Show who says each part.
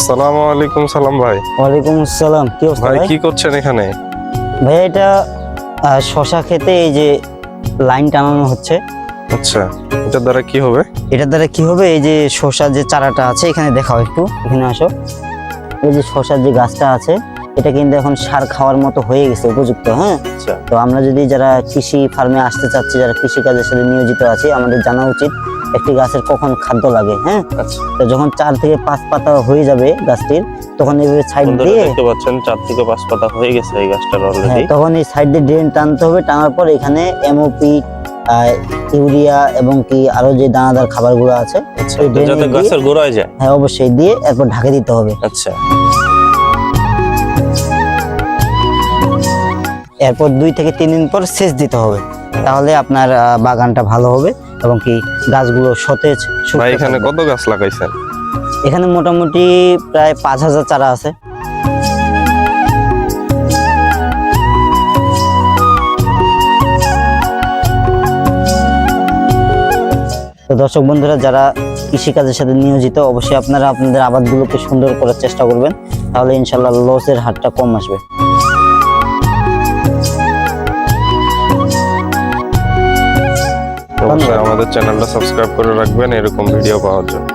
Speaker 1: আসসালামু আলাইকুম। সালাম ভাই।
Speaker 2: ওয়ালাইকুম আসসালাম। কি অবস্থা
Speaker 1: ভাই
Speaker 2: ভাই?
Speaker 1: কি করছেন এখানে?
Speaker 2: ভাই এটা শশা খেতে এই যে লাইন টানানো হচ্ছে।
Speaker 1: আচ্ছা, এটার দ্বারা কি হবে?
Speaker 2: এটার দ্বারা কি হবে, এই যে শশার যে চারাটা আছে এখানে দেখাও, একটু এখানে আসো। এই যে শশার যে গাছটা আছে এটা কিন্তু এখন সার খাওয়ার মতো হয়ে গেছে, উপযুক্ত। হ্যাঁ,
Speaker 1: আচ্ছা,
Speaker 2: তো আমরা যদি যারা কৃষি ফার্মে আসতে চাচ্ছি, যারা কৃষি কাজের সাথে নিয়োজিত আছি, আমাদের জানা উচিত একটি গাছের কখন খাদ্য লাগে। হ্যাঁ,
Speaker 1: আচ্ছা।
Speaker 2: তো যখন 4 থেকে 5 পাতা হয়ে যাবে গাছটির, তখন এইভাবে সাইড
Speaker 1: বন্ধুরা
Speaker 2: দিয়ে,
Speaker 1: দেখতে পাচ্ছেন 4 থেকে 5 পাতা হয়ে গেছে এই গাছটার
Speaker 2: হ্যাঁ,
Speaker 1: অলরেডি।
Speaker 2: তখন এই সাইড দিয়ে ড্রেন টানতে হবে। টানার পর এখানে এমওপি, ইউরিয়া এবং কি আরো যে দানাদার খাবারগুলো আছে
Speaker 1: আচ্ছা,
Speaker 2: ওই
Speaker 1: এটা
Speaker 2: ড্রেনে
Speaker 1: যাতে
Speaker 2: দিয়ে-
Speaker 1: গাছের গোড়ায় যায়।
Speaker 2: হ্যাঁ অবশ্যই দিয়ে এরপর ঢাকে দিতে হবে।
Speaker 1: আচ্ছা,
Speaker 2: এরপর 2 থেকে 3 দিন পর সেচ দিতে হবে, তাহলে আপনার বাগানটা ভালো হবে এবং কি গাছগুলো সতেজ সুস্থ
Speaker 1: ভাই এখানে
Speaker 2: থাকবে।
Speaker 1: কত গাছ লাগাইছেন?
Speaker 2: এখানে মোটামুটি প্রায় 5000 চারা আছে। তো দর্শক বন্ধুরা, যারা কৃষিকাজের সাথে নিয়োজিত, অবশ্যই আপনারা আপনাদের আবাদগুলোকে সুন্দর করার চেষ্টা করবেন, তাহলে ইনশাল্লাহ লসের হারটা কম আসবে।
Speaker 1: অবশ্যই আমাদের চ্যানেলটা সাবস্ক্রাইব করে রাখবেন এরকম ভিডিও পাওয়ার জন্য।